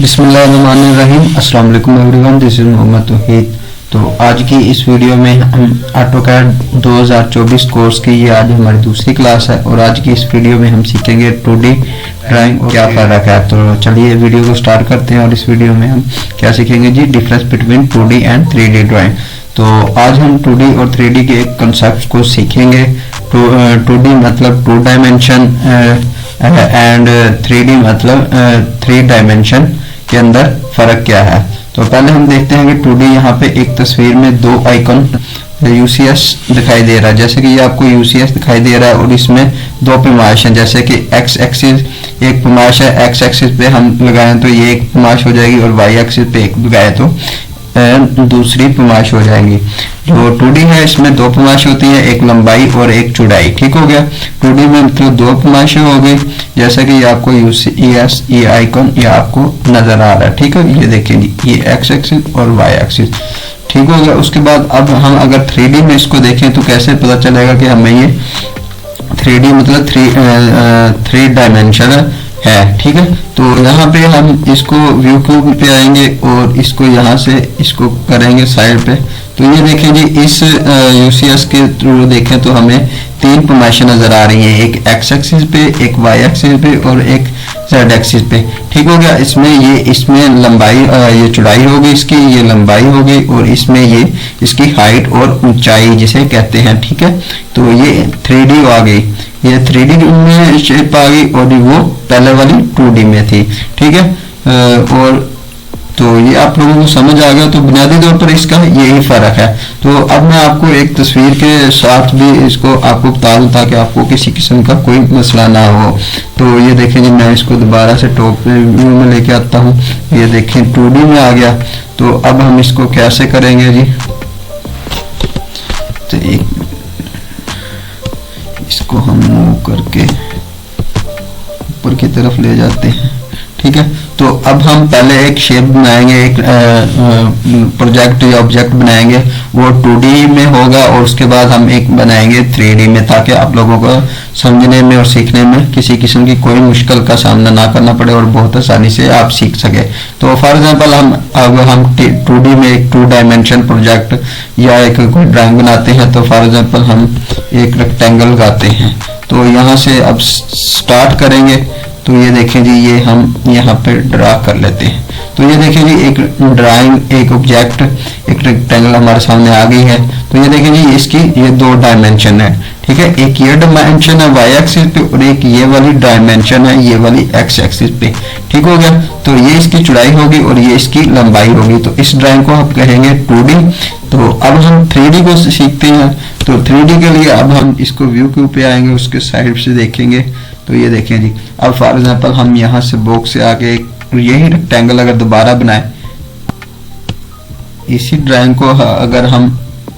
बिस्मिल्लाहिर्रहमानिर्रहीम। अस्सलाम वालेकुम एवरीवन, दिस इज मोहम्मद तौहीद। तो आज की इस वीडियो में हम ऑटोकैड 2024 कोर्स की ये आज हमारी दूसरी क्लास है और आज की इस वीडियो में हम सीखेंगे 2D ड्राइंग क्या फर्क है। तो चलिए वीडियो को स्टार्ट करते हैं और इस वीडियो में हम क्या सीखेंगे जी, difference between 2D and 3D drawing. तो आज हम 2D और 3D के एक कंसेप्ट को सीखेंगे। 2D मतलब 2 डायमेंशन एंड 3D मतलब 3 डायमेंशन के अंदर फर्क क्या है। तो पहले हम देखते हैं कि 2D यहाँ पे एक तस्वीर में दो आइकन UCS दिखाई दे रहा है, जैसे कि ये आपको UCS दिखाई दे रहा है और इसमें दो पैमाइश हैं, जैसे कि X एक्सिस एक पैमाइश है, X एक्सिस पे हम लगाएं तो ये एक पैमाइश हो जाएगी और Y एक्सिस पे एक लगाए तो दूसरी पैमाइश हो जाएंगी। जो 2D है इसमें दो पैमाइश होती है, एक लंबाई और एक चौड़ाई। ठीक हो गया। 2D में मतलब दो पैमाइशें हो गई, जैसा कि ये आपको UCS ये आइकन ये आपको नजर आ रहा है। ठीक है, ये देखेंगे ये X एक्सिस और Y एक्सिस। ठीक हो गया। उसके बाद अब हम अगर 3D में इसको देखें तो कैसे पता चलेगा कि हमें ये 3D मतलब 3 डायमेंशन है। ठीक है, तो यहाँ पे हम इसको व्यू क्यूब पे आएंगे और इसको यहाँ से इसको करेंगे साइड पे। तो ये देखें जी, इस UCS के थ्रू देखें तो हमें 3 पैमाइशें नजर आ रही हैं, एक X एक्सिस पे, एक Y एक्सिस पे और एक Z एक्सिस पे। ठीक हो गया। इसमें लंबाई ये चौड़ाई हो गई, इसकी ये लंबाई हो गई और इसमें ये इसकी हाइट और ऊंचाई जिसे कहते हैं। ठीक है, तो ये 3D आ गई, ये 3D में शेप आ गई और वो पहले वाली 2D में थी। ठीक है, और तो ये आप लोगों को समझ आ गया। तो बुनियादी तौर पर इसका यही फर्क है। तो अब मैं आपको एक तस्वीर के साथ भी इसको आपको बता दूं ताकि आपको किसी किस्म का कोई मसला ना हो। तो ये देखें जी, मैं इसको दोबारा से टॉप व्यू में लेके आता हूँ। ये देखें 2D में आ गया। तो अब हम इसको कैसे करेंगे जी, तो इसको हम मूव करके ऊपर की तरफ ले जाते हैं। ठीक है, तो अब हम पहले एक शेप बनाएंगे, एक प्रोजेक्ट या ऑब्जेक्ट बनाएंगे, वो 2D में होगा और उसके बाद हम एक बनाएंगे 3D में, ताकि आप लोगों को समझने में और सीखने में किसी किस्म की कोई मुश्किल का सामना ना करना पड़े और बहुत आसानी से आप सीख सके। तो फॉर एग्जांपल हम 2D में एक 2 डायमेंशन प्रोजेक्ट या एक कोई ड्राइंग बनाते हैं। तो फॉर एग्जांपल हम एक रेक्टेंगल लगाते हैं। तो यहाँ से अब स्टार्ट करेंगे। तो ये देखें जी, ये हम यहाँ पे ड्रा कर लेते हैं। तो ये देखें जी, एक ड्राइंग एक ऑब्जेक्ट एक रेक्टेंगल हमारे सामने आ गई है। तो ये देखें जी, इसकी ये 2 डायमेंशन है। ठीक है, एक ये डायमेंशन है Y एक्सिस पे और एक ये वाली डायमेंशन है ये वाली X एक्सिस पे। ठीक हो गया। तो ये इसकी चौड़ाई होगी और ये इसकी लंबाई होगी। तो इस ड्राइंग को हम कहेंगे 2D। तो अब हम 3D को सीखते हैं। तो 3D के लिए अब हम इसको व्यू क्यूब पे आएंगे, उसके साइड से देखेंगे। तो ये देखें जी, अब फॉर एग्जांपल हम यहाँ से बॉक्स से आके यही रेक्टेंगल अगर दोबारा बनाए, इसी ड्राइंग को अगर हम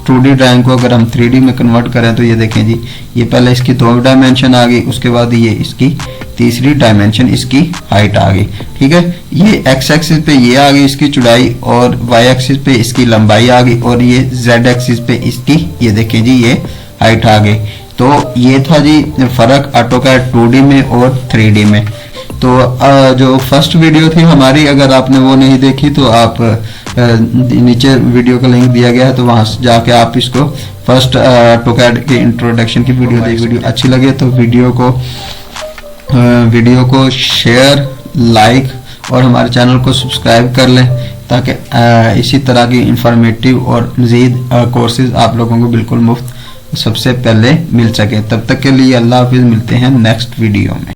2D ड्राइंग को अगर हम 3D में कन्वर्ट करें तो ये देखें जी, ये पहले इसकी 2 डायमेंशन आ गई, उसके बाद ये इसकी तीसरी डायमेंशन इसकी हाइट आ गई। ठीक है, ये X एक्सिस पे ये आ गई इसकी चौड़ाई और Y एक्सिस पे इसकी लंबाई आ गई और ये Z एक्सिस पे इसकी ये देखें जी ये हाइट आ गई। तो ये था जी फर्क ऑटोकैड 2D में और 3D में। तो जो फर्स्ट वीडियो थी हमारी, अगर आपने वो नहीं देखी तो आप नीचे वीडियो का लिंक दिया गया है, तो वहां से जाके आप इसको फर्स्ट ऑटोकैड के इंट्रोडक्शन की वीडियो देख। वीडियो अच्छी लगे तो वीडियो को शेयर लाइक और हमारे चैनल को सब्सक्राइब कर लें, ताकि इसी तरह की इंफॉर्मेटिव और मज़ीद कोर्सेज आप लोगों को बिल्कुल मुफ्त सबसे पहले मिल सके। तब तक के लिए अल्लाह हाफिज़, मिलते हैं नेक्स्ट वीडियो में।